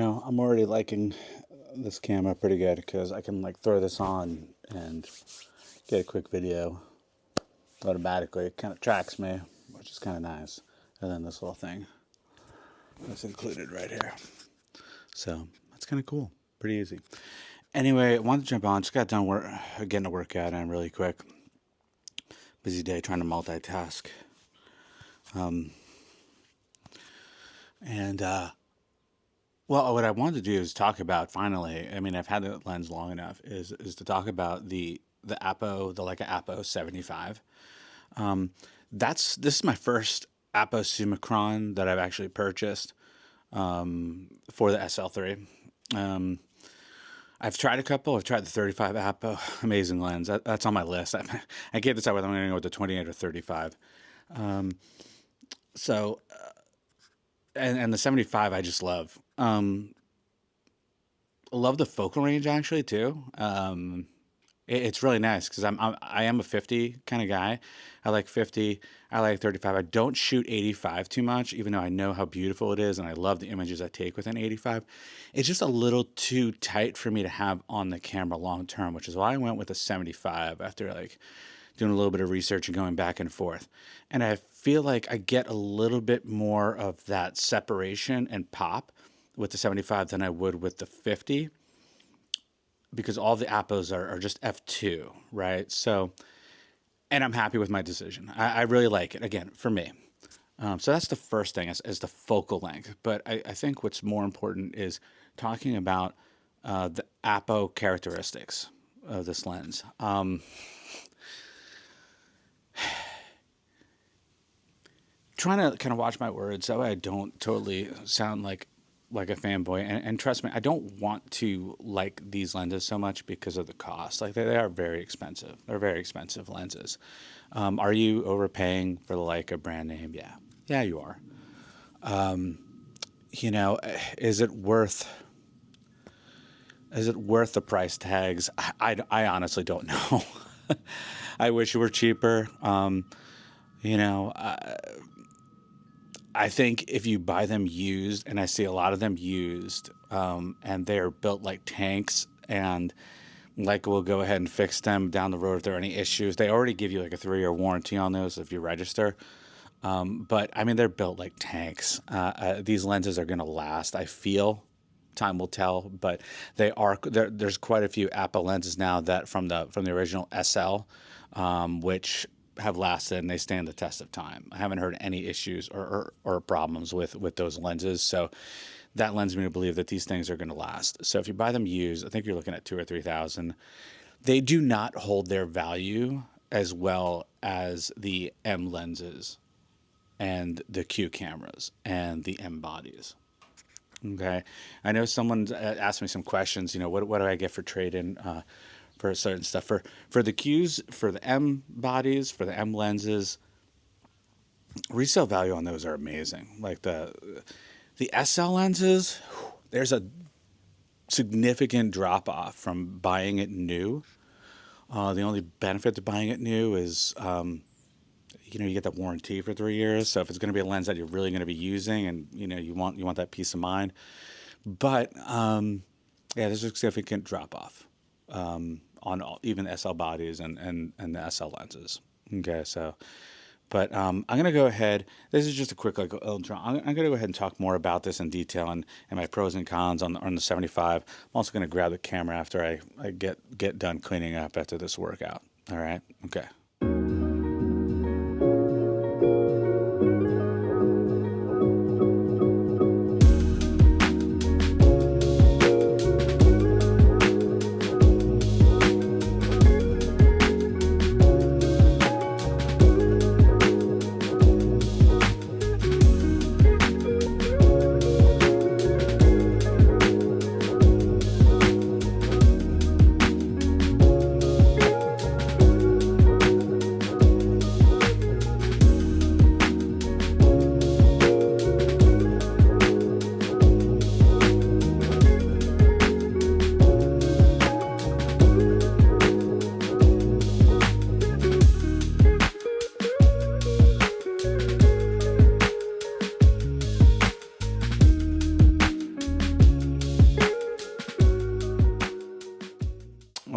I'm already liking this camera pretty good because I can like throw this on and get a quick video automatically. It kind of tracks me, which is kind of nice. And then this little thing that's included right here. So that's kind of cool. Pretty easy. Anyway, I wanted to jump on. Just got done getting a workout in really quick. Busy day trying to multitask. And well, what I wanted to do is talk about finally. I mean, I've had the lens long enough. Is to talk about the APO, the Leica APO 75. This is my first APO Summicron that I've actually purchased for the SL3. I've tried a couple. I've tried the 35 APO, amazing lens. That's on my list. I can't decide whether I'm going to go with the 28 or 35. So, and the 75 I just love. Love the focal range actually too. It's really nice because I am a 50 kind of guy. I like 50. I like 35. I don't shoot 85 too much, even though I know how beautiful it is and I love the images I take with an 85. It's just a little too tight for me to have on the camera long term, which is why I went with a 75 after like doing a little bit of research and going back and forth. And I feel like I get a little bit more of that separation and pop with the 75 than I would with the 50 because all the APOs are just f2, right? So, and I'm happy with my decision. I really like it, again, for me. So that's the first thing is the focal length. But I think what's more important is talking about the APO characteristics of this lens. Trying to kind of watch my words that way I don't totally sound like a fanboy, and trust me, I don't want to like these lenses so much because of the cost. Like they are very expensive. They're very expensive lenses. Are you overpaying for the Leica brand name? Yeah, you are. Is it worth the price tags? I honestly don't know. I wish it were cheaper. I think if you buy them used, and I see a lot of them used, and they're built like tanks, and Leica will go ahead and fix them down the road if there are any issues. They already give you like a 3-year warranty on those if you register. But I mean, they're built like tanks. These lenses are going to last. I feel time will tell, but there's quite a few APO lenses now that from the original SL, which have lasted and they stand the test of time. I haven't heard any issues or problems with those lenses. So that lends me to believe that these things are going to last. So if you buy them used, I think you're looking at 2,000 or 3,000. They do not hold their value as well as the M lenses and the Q cameras and the M bodies. Okay. I know someone asked me some questions, what do I get for trade-in, for certain stuff, for the Qs, for the M bodies, for the M lenses. Resale value on those are amazing. Like the SL lenses, there's a significant drop off from buying it new. The only benefit to buying it new is you get the warranty for 3 years. So if it's going to be a lens that you're really going to be using, and you want that peace of mind. But yeah, there's a significant drop off on even the SL bodies and the SL lenses. Okay, so, but I'm going to go ahead. This is just a quick little draw. I'm going to go ahead and talk more about this in detail and my pros and cons on the 75. I'm also going to grab the camera after I get done cleaning up after this workout. All right, okay.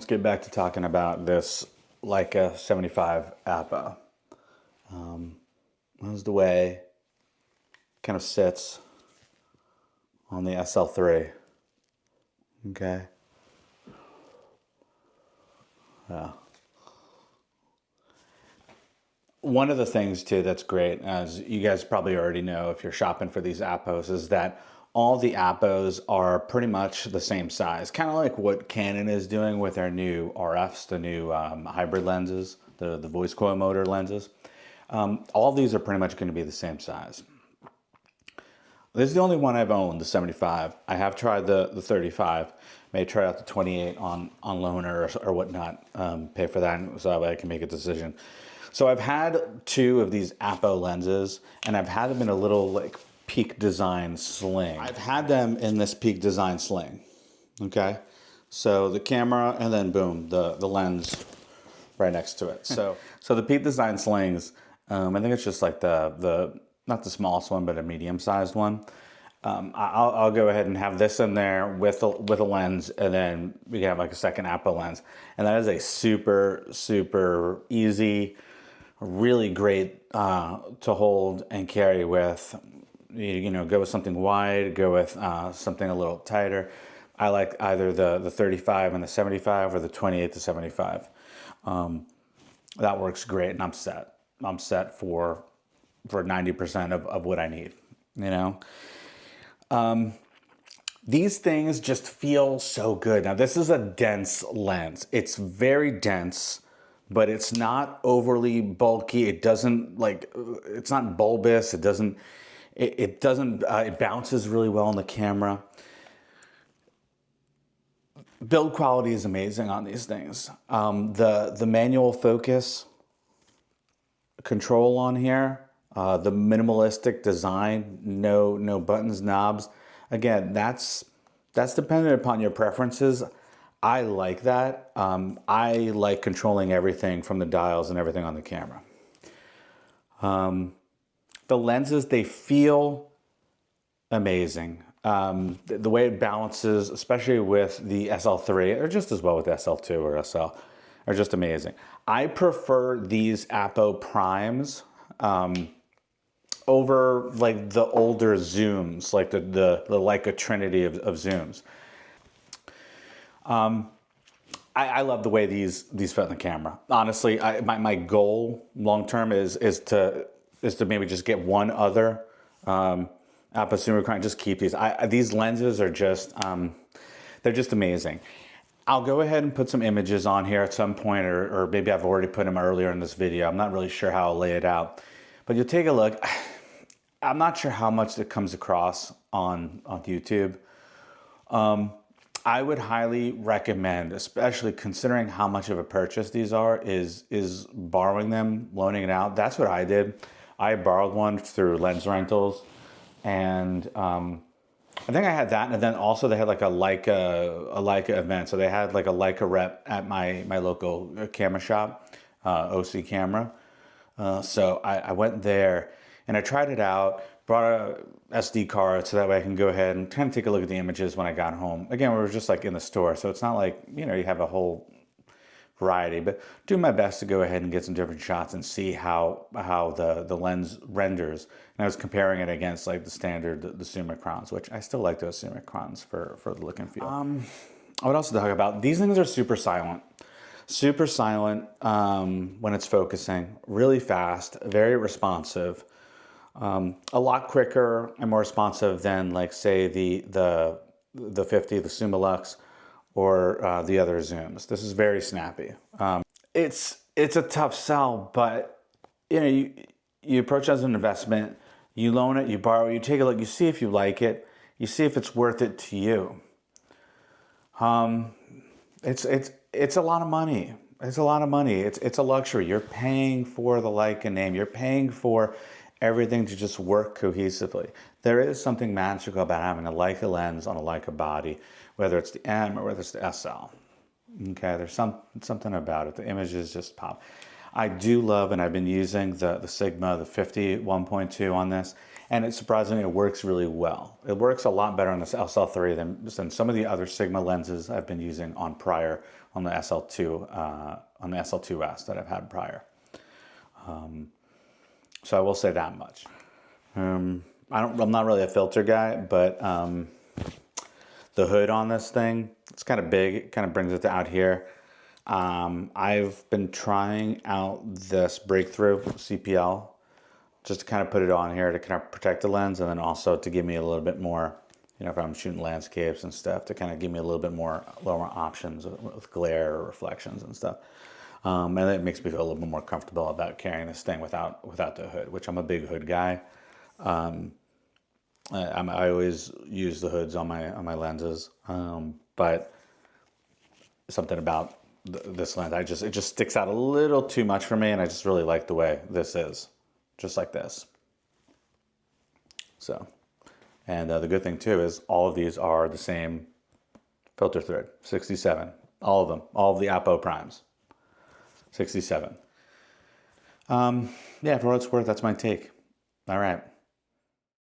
let's get back to talking about this Leica 75 APO. This is the way it kind of sits on the SL3. Okay. One of the things too that's great, as you guys probably already know if you're shopping for these APOs, is that all the APOs are pretty much the same size. Kind of like what Canon is doing with their new RFs, the new hybrid lenses, the voice coil motor lenses. All these are pretty much going to be the same size. This is the only one I've owned, the 75. I have tried the 35. May try out the 28 on loaner or whatnot. Pay for that so that way I can make a decision. So I've had two of these APO lenses, and I've had them in a little like Peak Design sling. I've had them in this Peak Design sling. Okay, so the camera and then boom, the lens right next to it. So the Peak Design slings. I think it's just like the not the smallest one, but a medium-sized one. I'll go ahead and have this in there with a lens, and then we can have like a second APO lens. And that is a super, super easy, really great to hold and carry with. You know, go with something wide, go with something a little tighter. I like either the 35 and the 75 or the 28 to 75. That works great, and I'm set. I'm set for 90% of what I need, you know? These things just feel so good. Now, this is a dense lens. It's very dense, but it's not overly bulky. It doesn't it's not bulbous. It bounces really well on the camera. Build quality is amazing on these things. The manual focus control on here, the minimalistic design, no buttons, knobs. Again, that's dependent upon your preferences. I like that. I like controlling everything from the dials and everything on the camera. The lenses, they feel amazing. The way it balances, especially with the SL3, or just as well with SL2 or SL, are just amazing. I prefer these APO primes over like the older zooms, like the Leica Trinity of zooms. I love the way these fit in the camera. Honestly, my goal long term is to maybe just get one other APO zoom recording. Just keep these. These lenses are just they're just amazing. I'll go ahead and put some images on here at some point, or maybe I've already put them earlier in this video. I'm not really sure how I'll lay it out, but you'll take a look. I'm not sure how much it comes across on YouTube. I would highly recommend, especially considering how much of a purchase these are, is borrowing them, loaning it out. That's what I did. I borrowed one through Lens Rentals, and I think I had that, and then also they had like a Leica event. So they had like a Leica rep at my local camera shop, OC Camera. So I went there and I tried it out, brought a SD card so that way I can go ahead and kind of take a look at the images when I got home. Again, we were just like in the store, so it's not like, you know, you have a whole variety, but do my best to go ahead and get some different shots and see how the lens renders. And I was comparing it against like the standard, the Summicrons, which I still like those Summicrons for the look and feel. What else to talk about? These things are super silent. Super silent when it's focusing, really fast, very responsive, a lot quicker and more responsive than like say the 50, the Summilux, or the other zooms. This is very snappy. It's a tough sell, but you know, you approach it as an investment, you loan it, you borrow it, you take a look, you see if you like it, you see if it's worth it to you. It's a lot of money. It's a lot of money. It's a luxury. You're paying for the Leica name. You're paying for everything to just work cohesively. There is something magical about having a Leica lens on a Leica body, whether it's the M or whether it's the SL. Okay, there's something about it. The images just pop. I do love, and I've been using the Sigma, the 50 1.2 on this, and it surprisingly, it works really well. It works a lot better on this SL3 than some of the other Sigma lenses I've been using on prior, on the SL2, on the SL2S that I've had prior. So I will say that much. I'm not really a filter guy, but the hood on this thing, it's kind of big. It kind of brings it to out here. I've been trying out this Breakthrough CPL just to kind of put it on here to kind of protect the lens, and then also to give me a little bit more, you know, if I'm shooting landscapes and stuff, to kind of give me a little more options with glare or reflections and stuff. And it makes me feel a little bit more comfortable about carrying this thing without the hood, which I'm a big hood guy. I always use the hoods on my lenses, but something about this lens, it just sticks out a little too much for me, and I just really like the way this is, just like this. So, and the good thing too is all of these are the same filter thread, 67, all of them, all of the APO primes, 67. Yeah, for what it's worth, that's my take. All right.